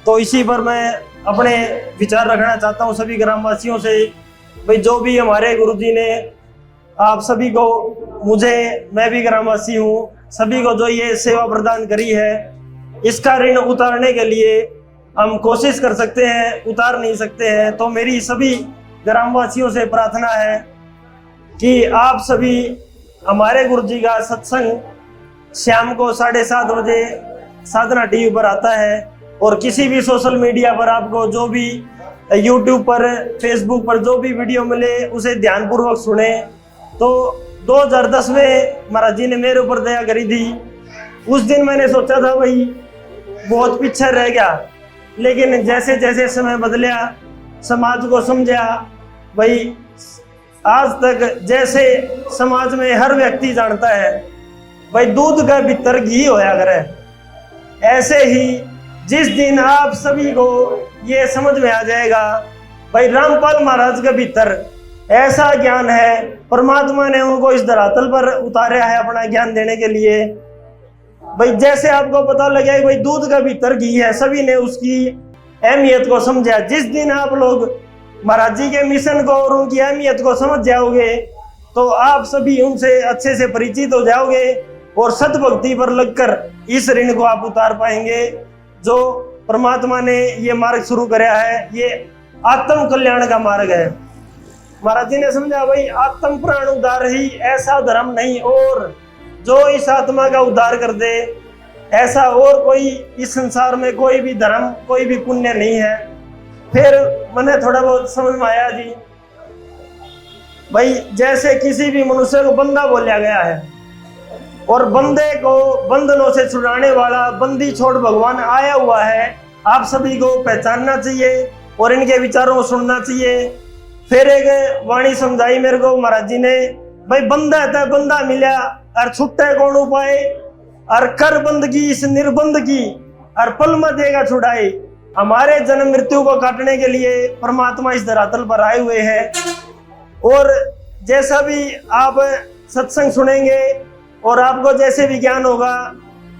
तो इसी पर मैं अपने विचार रखना चाहता हूँ सभी ग्रामवासियों से। भाई जो भी हमारे गुरु जी ने आप सभी को, मुझे, मैं भी ग्रामवासी हूँ, सभी को जो ये सेवा प्रदान करी है, इसका ऋण उतारने के लिए हम कोशिश कर सकते हैं, उतार नहीं सकते हैं। तो मेरी सभी ग्रामवासियों से प्रार्थना है कि आप सभी, हमारे गुरु जी का सत्संग शाम को 7:30 बजे साधना टीवी पर आता है और किसी भी सोशल मीडिया पर आपको जो भी यूट्यूब पर, फेसबुक पर जो भी वीडियो मिले उसे ध्यानपूर्वक सुने। तो 2010 में महाराज जी ने मेरे ऊपर दया करी थी। उस दिन मैंने सोचा था भाई बहुत पीछे रह गया, लेकिन जैसे जैसे समय बदला, समाज को समझा, भाई आज तक जैसे समाज में हर व्यक्ति जानता है भाई दूध का भीतर घी होया करे, ऐसे ही जिस दिन आप सभी को ये समझ में आ जाएगा भाई रामपाल महाराज के भीतर ऐसा ज्ञान है, परमात्मा ने उनको इस धरातल पर उतारा है अपना ज्ञान देने के लिए। भाई जैसे आपको पता लगे भाई दूध का भीतर घी है, सभी ने उसकी अहमियत को समझा। जिस दिन आप लोग महाराज जी के मिशन को और उनकी अहमियत को समझ जाओगे तो आप सभी उनसे अच्छे से परिचित हो जाओगे और सतभक्ति पर लगकर इस ऋण को आप उतार पाएंगे। जो परमात्मा ने ये मार्ग शुरू कराया है, ये आत्म कल्याण का मार्ग है। महाराज जी ने समझा भाई आत्म प्राण उद्धार ही ऐसा धर्म नहीं, और जो इस आत्मा का उद्धार कर दे ऐसा और कोई इस संसार में कोई भी धर्म, कोई भी पुण्य नहीं है। फिर मैंने थोड़ा बहुत समझ में आया जी, भाई जैसे किसी भी मनुष्य को बंदा बोला गया है और बंदे को बंधनों से छुड़ाने वाला बंदी छोड़ भगवान आया हुआ है, आप सभी को पहचानना चाहिए और इनके विचारों को सुनना चाहिए। फिर एक वाणी समझाई मेरे को महाराज जी ने, भाई बंदा है बंदा मिला और छुट्टे कौन उपाय, और कर बंदगी इस निर्बंध की और पल में देगा छुड़ाए। हमारे जन्म मृत्यु को काटने के लिए परमात्मा इस धरातल पर आए हुए हैं। और जैसा भी आप सत्संग सुनेंगे और आपको जैसे भी ज्ञान होगा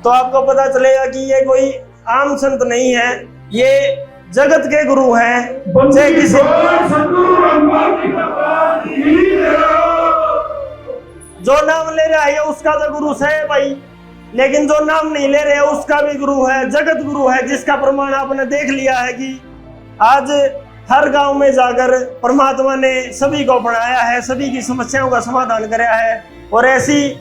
तो आपको पता चलेगा कि ये कोई आम संत नहीं है, ये जगत के गुरु हैं। चाहे किसी जो नाम ले रहा है उसका तो गुरु है भाई, लेकिन जो नाम नहीं ले रहे उसका भी गुरु है, जगत गुरु है, जिसका प्रमाण आपने देख लिया है कि आज हर गांव में जाकर परमात्मा ने सभी को अपनाया है, सभी की समस्याओं का समाधान कराया है। और ऐसी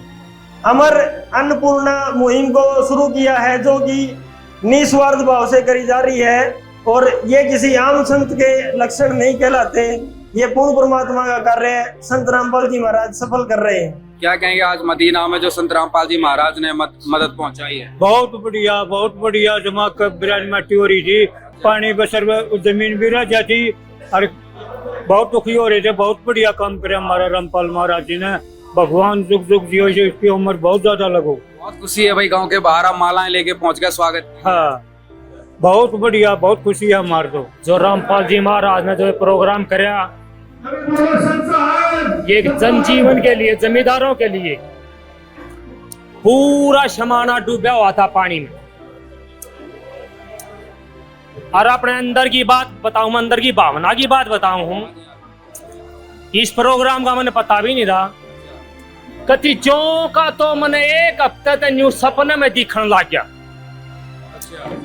अमर अन्नपूर्णा मुहिम को शुरू किया है जो कि निस्वार्थ भाव से करी जा रही है। और ये किसी आम संत के लक्षण नहीं कहलाते, ये पूर्ण परमात्मा का कार्य संत रामपाल जी महाराज सफल कर रहे हैं। क्या कहेंगे आज मदीना में जो संत रामपाल जी महाराज ने मदद पहुंचाई है? बहुत बढ़िया जमा कर बिराज माटी हो रही थी, पानी बसर जमीन भी रह जाती और बहुत दुखी हो रहे थे। बहुत बढ़िया काम करे हमारा रामपाल महाराज जी ने, भगवान जुग जुग जियो, इसकी उम्र बहुत ज्यादा लगो। बहुत खुशी है भाई, गांव के बाहर आप मालाएं लेके पहुंच गए, स्वागत। हाँ बहुत बढ़िया, बहुत खुशी है हमारे को जो रामपाल जी महाराज ने जो प्रोग्राम कराया, ये जनजीवन के लिए, जमींदारों के लिए। पूरा शमाना डूबा हुआ था पानी में। और अपने अंदर की बात बताऊं, मैं अंदर की भावना की बात बताऊं हूं, इस प्रोग्राम का मैंने पता भी नहीं था। कति का तो मैंने एक हफ्ते तक न्यू सपने में दिखने लग गया,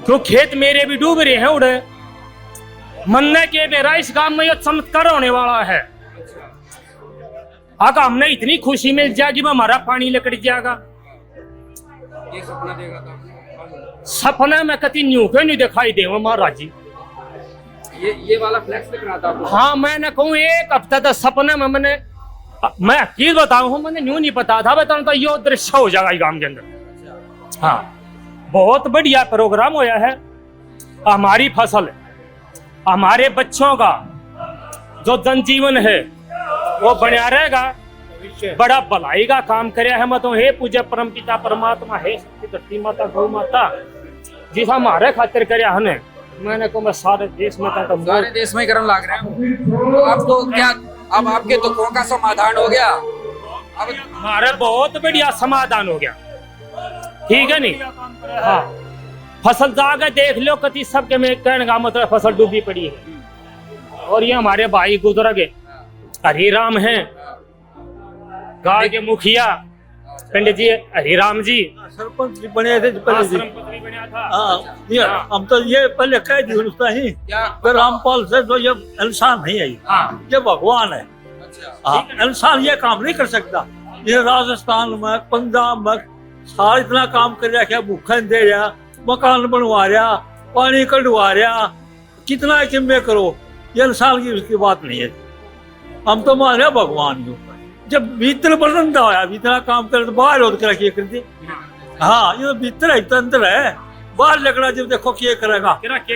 क्यों खेत मेरे भी डूब रहे हैं उड़े। मन्ने के बेरा इस काम में यह चमत्कार होने वाला है। अगर हमने इतनी खुशी मिल जाएगी हमारा पानी लकड़ जाएगा। ये सपना देखा था, सपना में कति न्यू क्यों नहीं दिखाई दे महाराज जी। ये वाला फ्लैक्स दिख रहा था? हाँ मैंने कहूँ एक हफ्ता तक सपने में मैं हकीकत बताऊँ हूँ, मैंने न्यू नहीं पता था, बताऊँ तो यो दृश्य हो जाएगा गांव के अंदर। हाँ बहुत बढ़िया प्रोग्राम होया है। हमारी फसल, हमारे बच्चों का जो जनजीवन है वो बना रहेगा। बड़ा भलाई का काम करे है। मैं तो हे पूज्य परम पिता परमात्मा, हे शक्ति धरती माता गौ माता, जिस हमारे खातिर करे हने, मैंने को मैं सारे देश में तो सारे देश में करम लाग रहे हैं। तो आपको क्या, अब आपके दुखों का समाधान हो गया? अब हमारे बहुत बढ़िया समाधान हो गया, ठीक है नहीं? हाँ फसल जाके देख लो, कति सबके में कहने का मतलब फसल डूबी पड़ी है। और ये हमारे भाई गुजर गए, हरिराम हैं, गांव के मुखिया पंडित जी हरिराम जी, सरपंच बने थे पहले जी। हाँ, हम तो ये पहले कह दी उसका ही, रामपाल से तो ये इंसान नहीं है, ये भगवान है। इंसान ये काम नहीं कर सकता। ये राजस्थान में, पंजाब में सारा इतना काम कर रहा, भूखा दे रहा, मकान बनवा रहा, पानी कटवा रहा, कितना किम्मे करो, ये इंसान की उसकी बात नहीं है। हम तो मान रहे भगवान के ऊपर। जब भीतर बसंत आया, इतना काम करे तो बाहर होकर रखिए करते। हाँ ये तो भीतर है, तंत्र है, बाहर लकड़ा जब देखो क्या करेगा,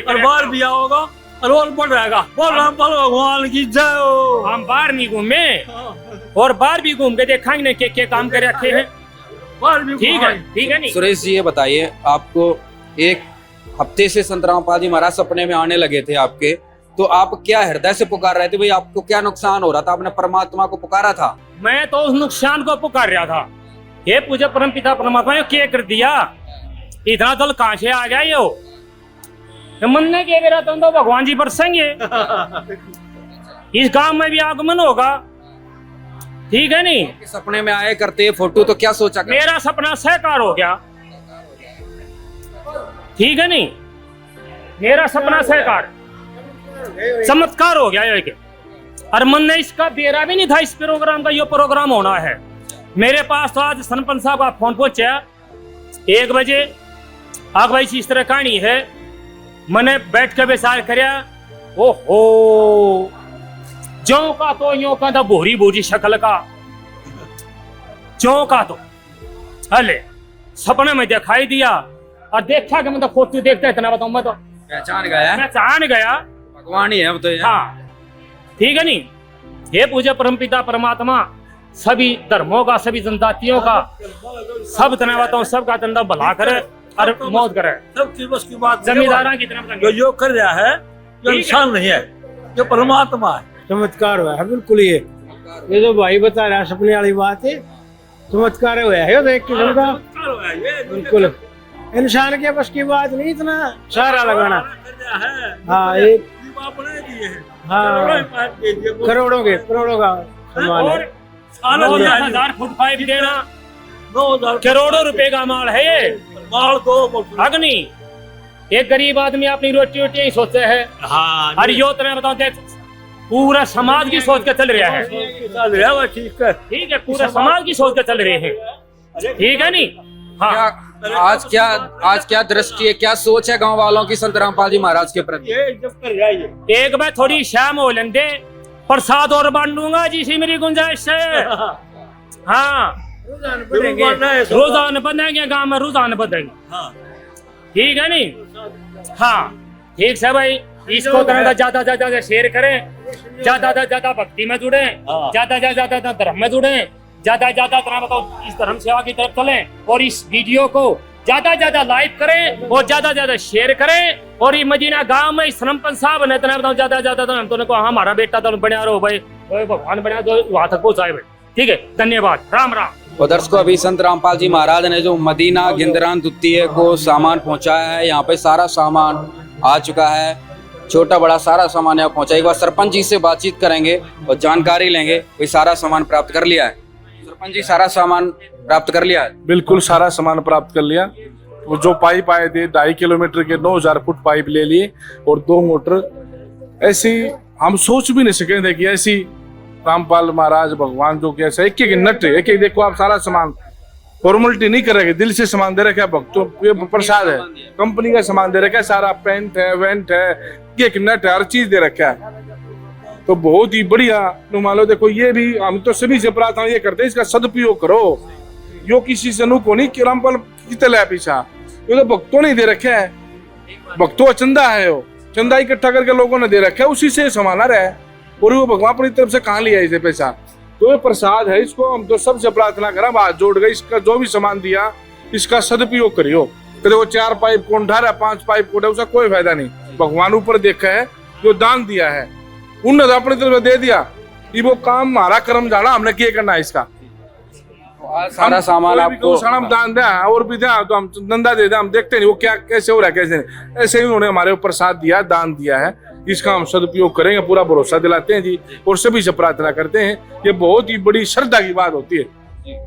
और बाहर भी आओगा और और बढ़ रहेगा। बोल रामपाल भगवान की जय हो। हम बाहर नहीं घूमे और बाहर भी घूम के देखेंगे क्या काम कर रखे हैं। ठीक है नहीं? सुरेश जी ये बताइए, आपको एक हफ्ते से संत रामपाल जी महाराज सपने में आने लगे थे आपके, तो आप क्या हृदय से पुकार रहे थे भाई? आपको क्या नुकसान हो रहा था? आपने परमात्मा को पुकारा था? मैं तो उस नुकसान को पुकार रहा था। ये पूजा परम पिता परमात्मा ने क्या कर दिया, इतना दल कहां से आ गया? यो मन ने क्या मेरा तो भगवान जी बरसेंगे, इस गांव में भी आगमन होगा, ठीक है नहीं? सपने में आए करते फोटो, तो क्या सोचा? मेरा सपना साकार हो गया, ठीक है नहीं? मेरा सपना साकार, चमत्कार हो गया एक। और मन ने इसका बेरा भी नहीं था इस प्रोग्राम का, ये प्रोग्राम होना है। मेरे पास तो आज सरपंच साहब का फोन पहुंचा 1 बजे, आग भाई इस तरह कहानी है। मैंने बैठ के विचार करया, ओहो जो का तो यो का था भूरी भूरी शक्ल का, जो का तो अले सपने में दिखाई दिया। और देखा कि मैं तो फोटो देखता इतना बताऊं, मैं तो पहचान गया भगवान ही है वो तो। हाँ ठीक है नहीं? हे पूज्य परमपिता परमात्मा सभी धर्मों का, सभी जनजातियों का, सब तनावतों सबका धंधा भला करे और मौत करे। सबकी बस की बात जमींदारा की तरफ जो योग कर रहा है जो इंसान नहीं है, जो परमात्मा है। चमत्कार हुआ है बिल्कुल। ये जो भाई बता रहा है सपने वाली बात है, चमत्कार हुआ है देख किस्म का बिल्कुल। इंसान के बस की बात नहीं इतना सारा लगाना। हाँ एक करोड़ों का सामान है। 9,000 फुट पाइप देना 9,000 करोड़ों रुपए का माल है ये। माल तो अग्नि एक गरीब आदमी अपनी रोटी वोटी ही सोचते है। हाँ और यो तुम्हें बताओ देख पूरा समाज की सोच के चल रहा है। चल रहा है ठीक है, ठीक है, पूरा समाज की सोच के चल रहे हैं। ठीक है नी। हाँ आज क्या दृष्टि है, क्या सोच है गांव वालों की संत रामपाल जी महाराज के प्रति? एक बार थोड़ी शाम हो लेंदे, प्रसाद और बांटूंगा जी सी मेरी गुंजाइश से। हाँ रुझान बनेंगे गांव में, रुझान बनेंगे। ठीक है नी। हाँ ठीक है भाई, इसको ज्यादा ज्यादा शेयर करें, ज्यादा ज्यादा भक्ति में जुड़े, ज्यादा ज्यादा धर्म में जुड़े, ज्यादा ज्यादा इस धर्म सेवा की तरफ चलें और इस वीडियो को ज्यादा ज्यादा लाइक करें और ज्यादा ज्यादा शेयर करें। और ये मदीना गांव में सरपंच साहब ने बताओ ज्यादा ज्यादा तो हम तो को हमारा बेटा तो बना रहो भाई, भगवान बना दो वहां तक पहुंचाए भाई। ठीक है, धन्यवाद, राम राम। और दर्शकों अभी संत रामपाल जी महाराज ने जो मदीना गिंदरान द्वितीय को सामान पहुंचाया है, यहाँ पे सारा सामान आ चुका है, छोटा बड़ा सारा सामान यहाँ पहुंचा। एक बार सरपंच जी से बातचीत करेंगे और जानकारी लेंगे। कोई सारा सामान प्राप्त कर लिया है? सरपंच जी सारा सामान प्राप्त कर लिया है? बिल्कुल सारा सामान प्राप्त कर लिया। वो जो पाइप आए थे 2.5 किलोमीटर के 9,000 फुट पाइप ले लिए और 2 मोटर। ऐसी हम सोच भी नहीं सके थे कि ऐसी रामपाल महाराज भगवान जो कि ऐसा एक नट है, एक देखो आप सारा सामान फॉर्मेलिटी नहीं करेंगे, दिल से सामान दे रखा है भक्तों। ये प्रसाद है, कंपनी का सामान दे रखा है, सारा पेंट है, वेंट है, एक नट है, हर चीज दे रखा है। तो बहुत ही बढ़िया। मान लो देखो ये भी हम तो सभी से प्रार्थना ये करते हैं इसका सदुपयोग करो। यो किसी से नुको नहीं कि रामपाल कितने है पीछा, ये तो भक्तों ने दे रखा है। भक्तों चंदा है, वो चंदा इकट्ठा करके लोगों ने दे रखा है, उसी से संभाला रहा है। और वो भगवान अपनी तरफ से कहाँ लिया इसे पैसा? तो ये प्रसाद है, इसको हम तो सबसे प्रार्थना करें, हाथ जोड़ गए, इसका जो भी सामान दिया इसका सदुपयोग करियो। कभी वो 4 पाइप कौन ढा रहा, 5 पाइप कौन, उसका कोई फायदा नहीं। भगवान ऊपर देखा है, जो दान दिया है उन्होंने तो अपनी तरफ दे दिया। ये वो काम हमारा कर्म जाना, हमने क्या करना है इसका। सारा सामान आपको दान दे और भी दे तो हम धंधा दे दे, हम देखते नहीं वो क्या कैसे हो रहा है कैसे नहीं। ऐसे ही उन्होंने हमारे ऊपर साथ दिया, दान दिया है, इसका हम सदुपयोग करेंगे, पूरा भरोसा दिलाते हैं जी। और सभी से प्रार्थना करते हैं, ये बहुत ही बड़ी श्रद्धा की बात होती है।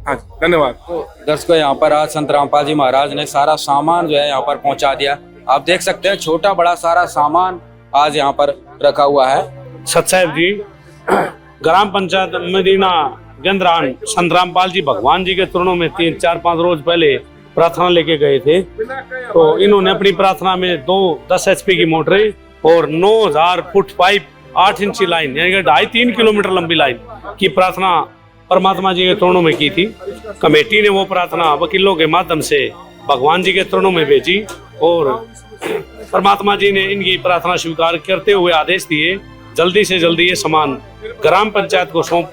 हाँ धन्यवाद। तो दर्शकों यहाँ पर आज संत रामपाल जी महाराज ने सारा सामान जो है यहाँ पर पहुंचा दिया। आप देख सकते हैं छोटा बड़ा सारा सामान आज यहाँ पर रखा हुआ है। सतसाहिब जी ग्राम पंचायत मदीना गिंदरान संत रामपाल जी भगवान जी के चरणों में 3-4-5 रोज पहले प्रार्थना लेके गए थे। तो इन्होंने अपनी प्रार्थना में 2 10 HP की मोटरें और 9,000 फुट पाइप 8 इंची लाइन यानी कि 2.5-3 किलोमीटर लंबी लाइन की प्रार्थना परमात्मा जी के चरणों में की थी। कमेटी ने वो प्रार्थना वकीलों के माध्यम से भगवान जी के चरणों में भेजी और परमात्मा जी ने इनकी प्रार्थना स्वीकार करते हुए आदेश दिए जल्दी से जल्दी ये सामान ग्राम पंचायत को सौंप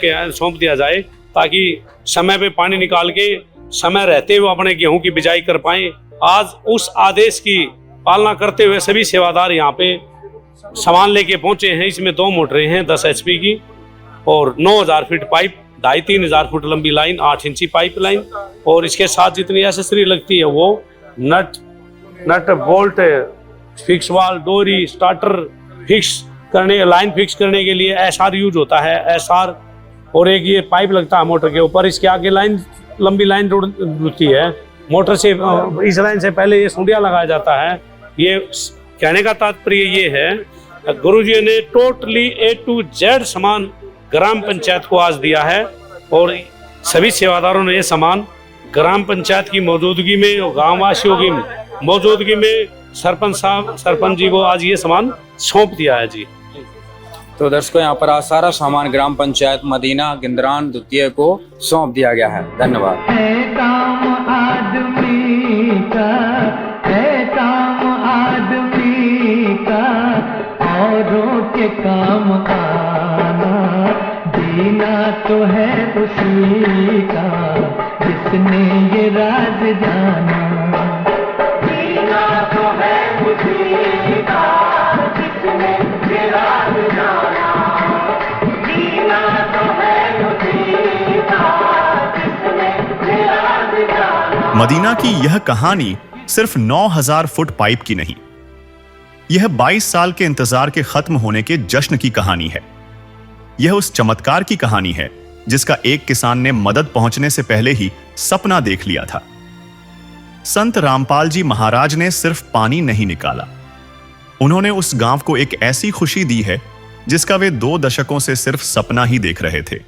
दिया जाए, ताकि समय पे पानी निकाल के समय रहते हुए अपने गेहूं की बिजाई कर पाएं। आज उस आदेश की पालना करते हुए सभी सेवादार यहाँ पे सामान लेके पहुंचे हैं। इसमें 2 मोटरें हैं 10 HP की और 9,000 फीट पाइप, 2.5-3 फुट लंबी लाइन, 8 इंची पाइप लाइन और इसके साथ जितनी एसेसरी लगती है वो नट बोल्ट, फिक्स वाल, डोरी, स्टार्टर फिक्स करने, लाइन फिक्स करने के लिए SR यूज होता है, SR। और एक ये पाइप लगता है मोटर के ऊपर, इसके आगे लाइन लंबी लाइन जुड़ती है मोटर से। इस लाइन से पहले ये सुंडिया लगाया जाता है। ये कहने का तात्पर्य ये है गुरुजी ने टोटली A to Z सामान ग्राम पंचायत को आज दिया है और सभी सेवादारों ने ये सामान ग्राम पंचायत की मौजूदगी में और गाँव वासियों की मौजूदगी में सरपंच जी को आज ये सामान सौंप दिया है जी। तो दर्शकों यहाँ पर आज सारा सामान ग्राम पंचायत मदीना गिंदरान द्वितीय को सौंप दिया गया है। धन्यवाद। काम आदमी का है, काम आदमी का औरों के काम आना। तो है उसी का जिसने ये राज जाना, जीना तो है उसी का जिसने ये राज जाना, जीना तो है उसी का जिसने ये राज जाना। मदीना की यह कहानी सिर्फ 9000 फुट पाइप की नहीं, यह 22 साल के इंतजार के खत्म होने के जश्न की कहानी है। यह उस चमत्कार की कहानी है जिसका एक किसान ने मदद पहुंचने से पहले ही सपना देख लिया था। संत रामपाल जी महाराज ने सिर्फ पानी नहीं निकाला, उन्होंने उस गांव को एक ऐसी खुशी दी है जिसका वे 2 दशकों से सिर्फ सपना ही देख रहे थे।